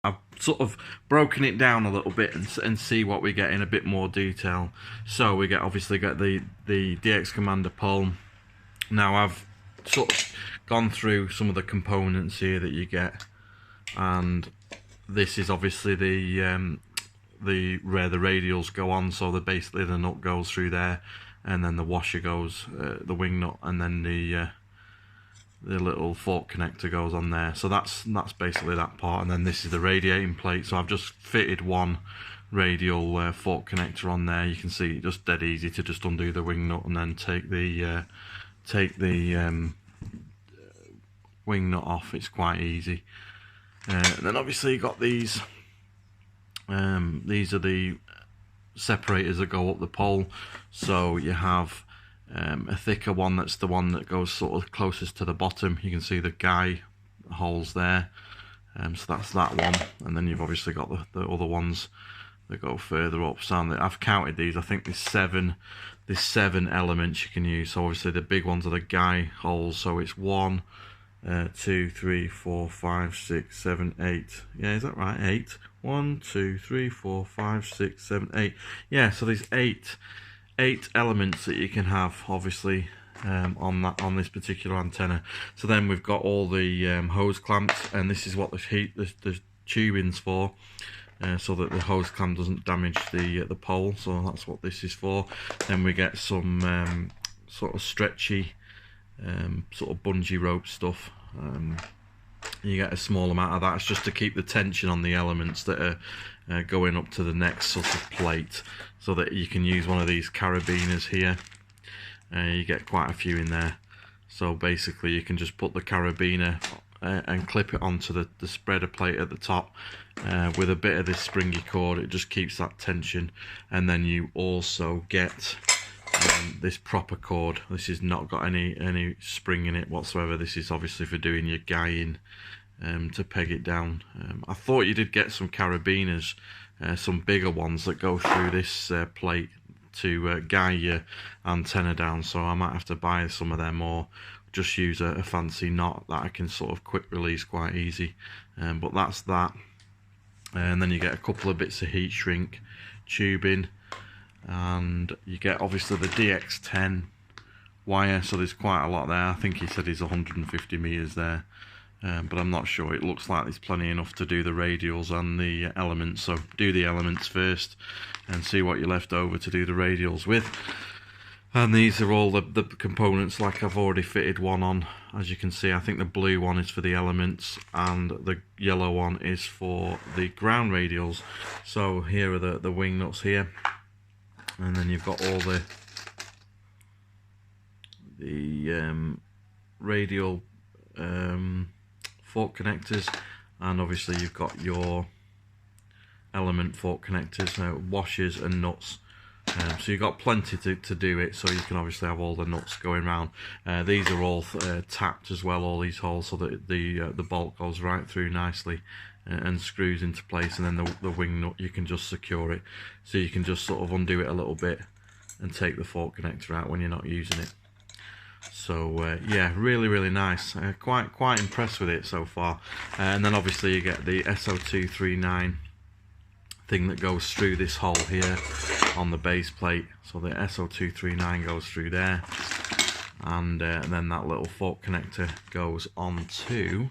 I've sort of broken it down a little bit and see what we get in a bit more detail. So we obviously get the DX Commander pole. Now I've sort of gone through some of the components here that you get, and this is obviously where the radials go on. So basically the nut goes through there, and then the washer goes, the wing nut, and then the little fork connector goes on there. So that's basically that part, and then this is the radiating plate. So I've just fitted one radial fork connector on there. You can see it's just dead easy to just undo the wing nut and then take the wing nut off. It's quite easy. And then obviously you got these. These are the separators that go up the pole. So you have a thicker one, that's the one that goes sort of closest to the bottom. You can see the guy holes there, so that's that one. And then you've obviously got the other ones that go further up. So I've counted these. I think there's seven elements you can use. So obviously the big ones are the guy holes. So it's 1, 2, 3, 4, 5, 6, 7, 8. Yeah, is that right? 8. 1, 2, 3, 4, 5, 6, 7, 8. Yeah, so there's eight elements that you can have, obviously, on this particular antenna. So then we've got all the hose clamps, and this is what the tubing's for, so that the hose clamp doesn't damage the pole. So that's what this is for. Then we get some sort of stretchy sort of bungee rope stuff. You get a small amount of that. It's just to keep the tension on the elements that are going up to the next sort of plate, so that you can use one of these carabiners here. You get quite a few in there. So basically you can just put the carabiner and clip it onto the spreader plate at the top with a bit of this springy cord. It just keeps that tension. And then you also get this proper cord. This has not got any spring in it whatsoever. This is obviously for doing your guying, to peg it down. I thought you did get some carabiners, some bigger ones that go through this plate to guy your antenna down, so I might have to buy some of them, or just use a fancy knot that I can sort of quick release quite easy. But that's that. And then you get a couple of bits of heat shrink tubing, and you get obviously the DX10 wire. So there's quite a lot there. I think he said he's 150 meters there, but I'm not sure. It looks like there's plenty enough to do the radials and the elements. So do the elements first and see what you're left over to do the radials with. And these are all the components, like I've already fitted one on. As you can see, I think the blue one is for the elements and the yellow one is for the ground radials. So here are the wing nuts here, and then you've got all the radial fork connectors, and obviously you've got your element fork connectors, washers and nuts. So you've got plenty to do it, so you can obviously have all the nuts going around. These are all tapped as well, all these holes, so that the bolt goes right through nicely and screws into place. And then the wing nut, you can just secure it, so you can just sort of undo it a little bit and take the fork connector out when you're not using it. So yeah, really nice. Quite impressed with it so far. And then obviously you get the SO239 thing that goes through this hole here on the base plate. So the SO239 goes through there, and then that little fork connector goes onto,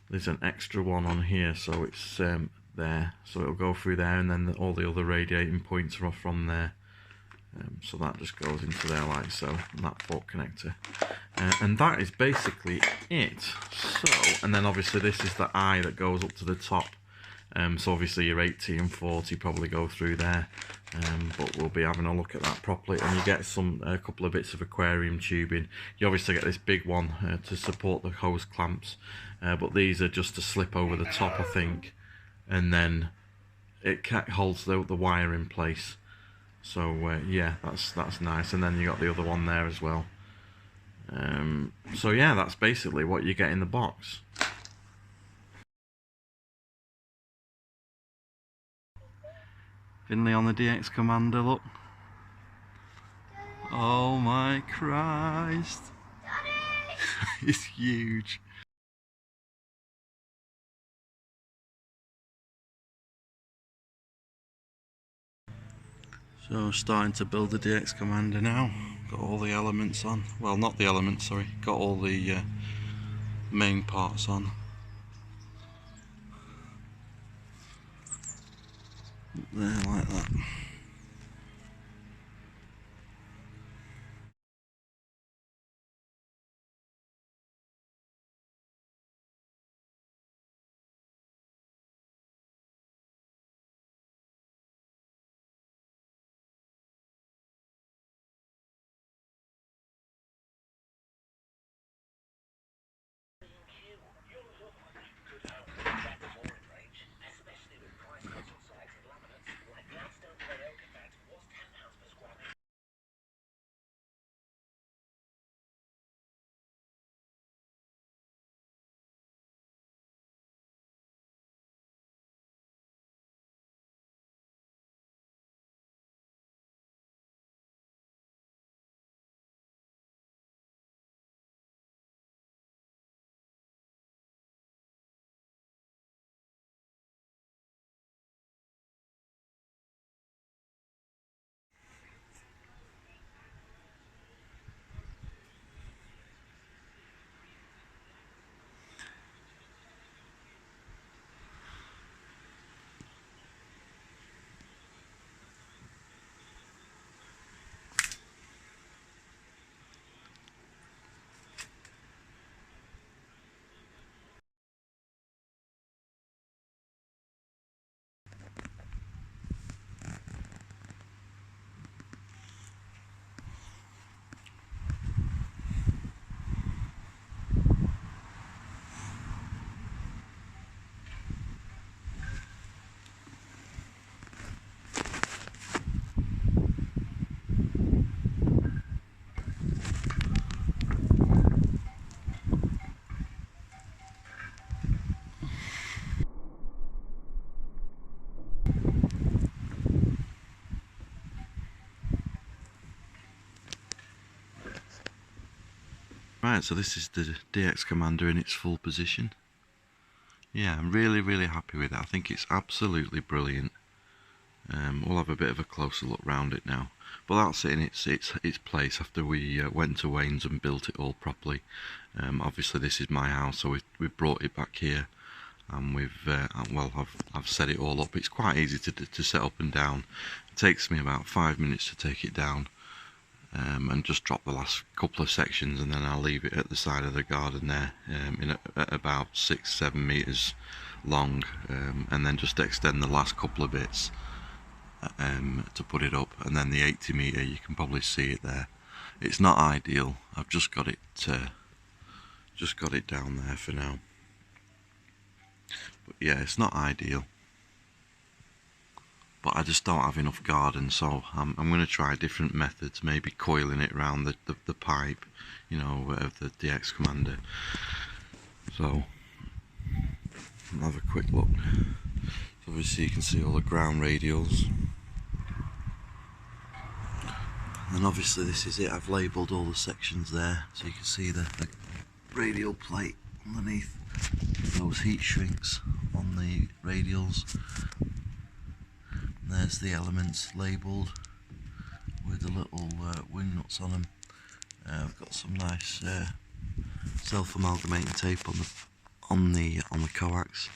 there's an extra one on here, so it's there, so it'll go through there, and then all the other radiating points are off from there. So that just goes into there like so, and that fork connector, and that is basically it. So, and then obviously this is the eye that goes up to the top. So obviously your 80 and 40 probably go through there, but we'll be having a look at that properly. And you get a couple of bits of aquarium tubing. You obviously get this big one to support the hose clamps, but these are just to slip over the top, I think, and then it holds the wire in place. So yeah, that's nice. And then you got the other one there as well. So yeah, that's basically what you get in the box. Finley on the DX Commander, look. Oh my Christ. It's huge. So starting to build the DX Commander now. Got all the elements on. Well, not the elements, sorry. Got all the main parts on. There, like that. Right, so this is the DX Commander in its full position. Yeah, I'm really happy with it. I think it's absolutely brilliant. We'll have a bit of a closer look round it now. But that's it in its place after we went to Wayne's and built it all properly. Obviously this is my house, so we've brought it back here, and I've set it all up. It's quite easy to set up and down. It takes me about 5 minutes to take it down. And just drop the last couple of sections, and then I'll leave it at the side of the garden there, at about 6-7 meters long, and then just extend the last couple of bits to put it up, and then the 80 meter, you can probably see it there. It's not ideal. I've just got it down there for now, but yeah, it's not ideal. But I just don't have enough garden, so I'm going to try different methods, maybe coiling it around the pipe, you know, of the DX Commander. So I'll have a quick look. So obviously you can see all the ground radials, and obviously this is it. I've labelled all the sections there, so you can see the radial plate underneath those heat shrinks on the radials. There's the elements labelled with the little wing nuts on them. I've got some nice self-amalgamating tape on the coax,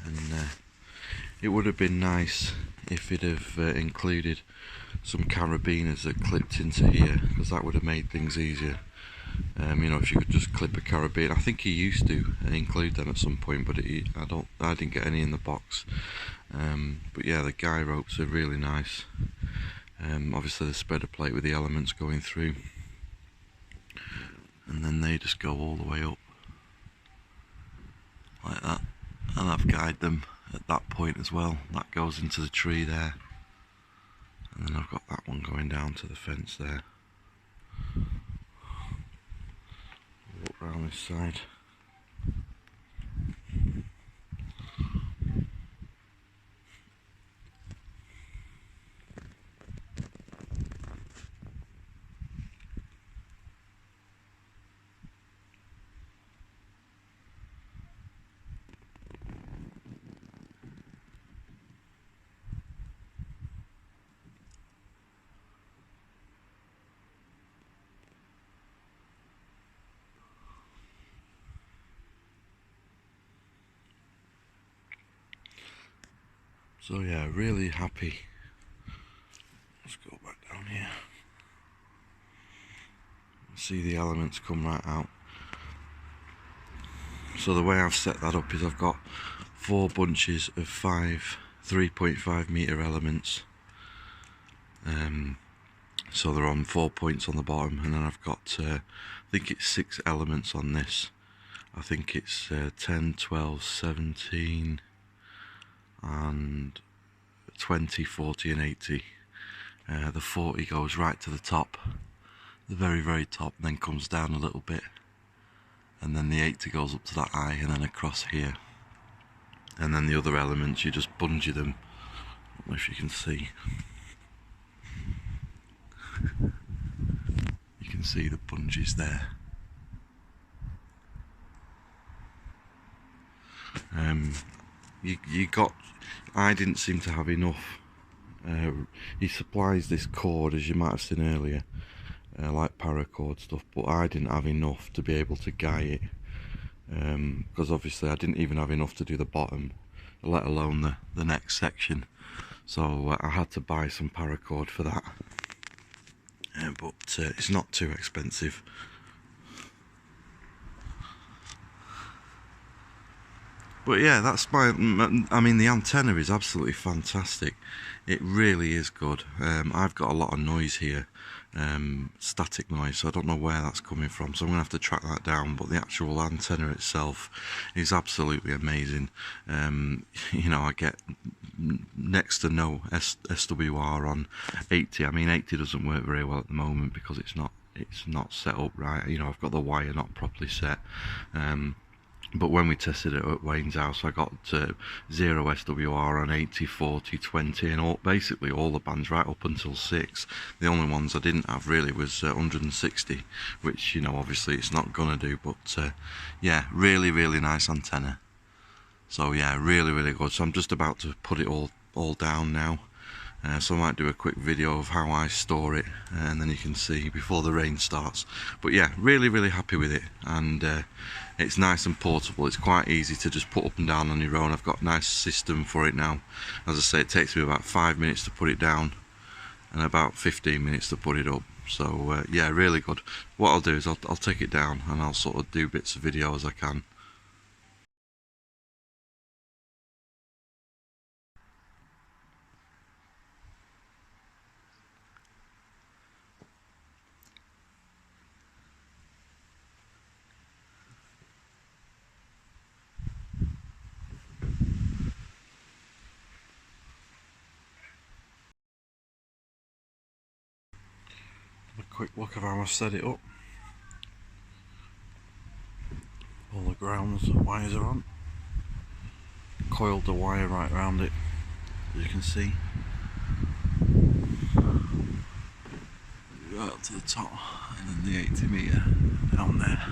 and it would have been nice if it have included some carabiners that clipped into here, because that would have made things easier. You know, if you could just clip a carabiner. I think he used to include them at some point, but I didn't get any in the box. But yeah, the guy ropes are really nice. Obviously the spreader plate with the elements going through, and then they just go all the way up like that, and I've guided them at that point as well. That goes into the tree there, and then I've got that one going down to the fence there. Look round this side. So yeah, really happy. Let's go back down here. See the elements come right out. So the way I've set that up is I've got 4 bunches of 3.5 metre elements. So they're on 4 points on the bottom, and then I've got I think it's 6 elements on this. I think it's 10, 12, 17 and 20, 40 and 80. The 40 goes right to the top, the very top, and then comes down a little bit, and then the 80 goes up to that eye and then across here. And then the other elements, you just bungee them. I don't know if you can see. You can see the bungees there. I didn't seem to have enough. He supplies this cord, as you might have seen earlier, like paracord stuff, but I didn't have enough to be able to guy it, because obviously I didn't even have enough to do the bottom, let alone the next section. So I had to buy some paracord for that, but it's not too expensive. But yeah, that's I mean, the antenna is absolutely fantastic. It really is good. I've got a lot of noise here, static noise, so I don't know where that's coming from, so I'm going to have to track that down. But the actual antenna itself is absolutely amazing. You know, I get next to no SWR on 80. I mean, 80 doesn't work very well at the moment because it's not set up right. You know, I've got the wire not properly set. But when we tested it at Wayne's house, I got 0 SWR on 80, 40, 20, and basically all the bands right up until 6. The only ones I didn't have really was 160, which, you know, obviously it's not gonna do, but yeah, really nice antenna. So yeah, really good. So I'm just about to put it all down now. So I might do a quick video of how I store it, and then you can see before the rain starts. But yeah, really happy with it, and it's nice and portable. It's quite easy to just put up and down on your own. I've got a nice system for it now. As I say, it takes me about 5 minutes to put it down and about 15 minutes to put it up. So yeah, really good. What I'll do is I'll take it down and I'll sort of do bits of video as I can. A quick look of how I set it up. All the grounds, the wires are on. Coiled the wire right around it, as you can see. Right up to the top, and then the 80 metre down there.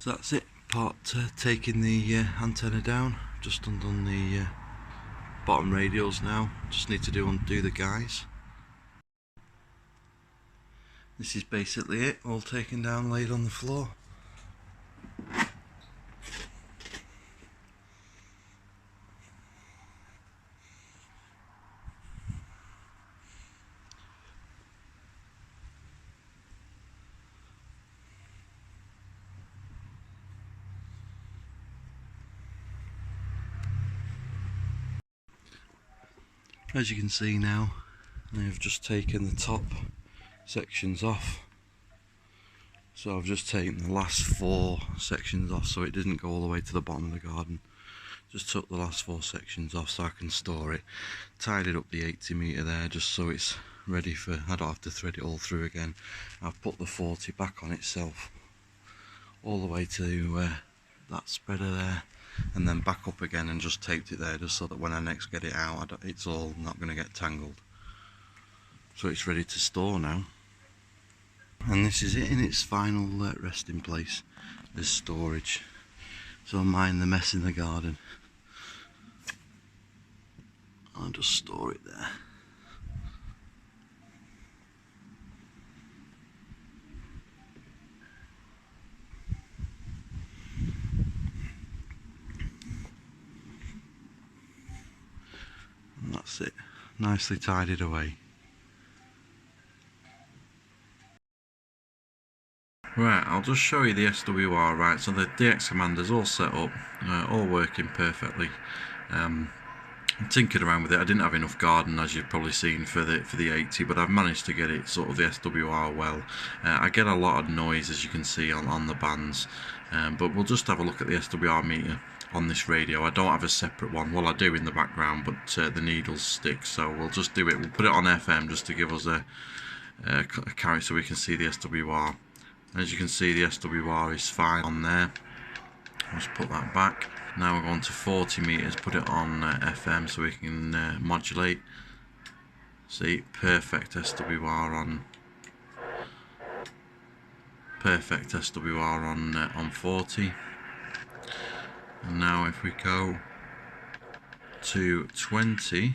So that's it, part taking the antenna down. Just undone the bottom radials now, just need to undo the guys. This is basically it, all taken down, laid on the floor. As you can see now, I've just taken the top sections off. So I've just taken the last 4 sections off so it didn't go all the way to the bottom of the garden. Just took the last 4 sections off so I can store it. Tidied up the 80 metre there just so it's ready for, I don't have to thread it all through again. I've put the 40 back on itself all the way to that spreader there, and then back up again and just taped it there just so that when I next get it out it's all not going to get tangled. So it's ready to store now, and this is it in its final resting place as storage. So mind the mess in the garden. I'll just store it there. And that's it, nicely tidied away. Right, I'll just show you the SWR. Right, so the DX commander's all set up, all working perfectly. Tinkered around with it. I didn't have enough garden, as you've probably seen, for the 80, but I've managed to get it sort of the SWR well. I get a lot of noise, as you can see, on the bands, but we'll just have a look at the SWR meter on this radio. I don't have a separate one. Well, I do in the background, but the needles stick, so we'll just do it. We'll put it on FM just to give us a carry so we can see the SWR. As you can see, the SWR is fine on there. Let's put that back. Now we're going to 40 meters, put it on FM so we can modulate. See, perfect SWR on. Perfect SWR on 40. And now if we go to 20,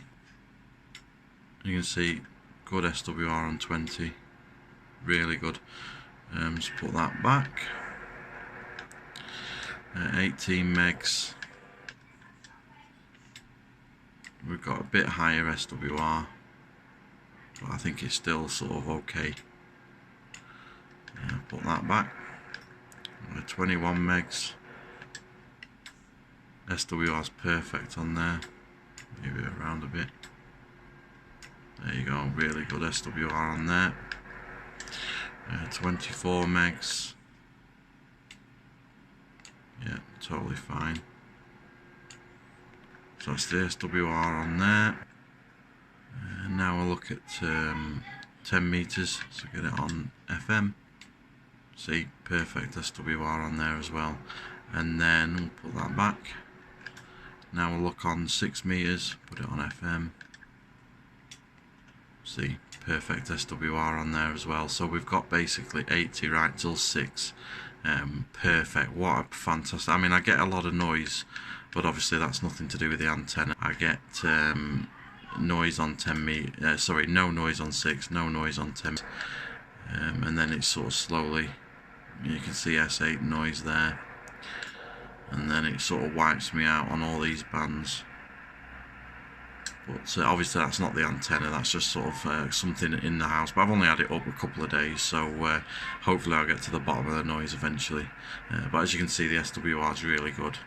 you can see good SWR on 20. Really good. Just put that back. 18 megs. We've got a bit higher SWR, but I think it's still sort of okay. Put that back. 21 megs. SWR is perfect on there. Move it around a bit. There you go. Really good SWR on there. 24 megs. Yeah, totally fine. So that's the SWR on there. Now we'll look at 10 meters. So get it on FM. See, perfect SWR on there as well. And then we'll put that back. Now we'll look on 6 meters. Put it on FM. See, perfect SWR on there as well. So we've got basically 80 right till 6. Perfect. What a fantastic. I mean, I get a lot of noise, but obviously that's nothing to do with the antenna. I get noise on 10 meters. Sorry, no noise on 6, no noise on 10. And then it's sort of slowly, you can see S8 noise there, and then it sort of wipes me out on all these bands. But obviously that's not the antenna, that's just sort of something in the house. But I've only had it up a couple of days, so hopefully I'll get to the bottom of the noise eventually. But as you can see, the SWR is really good.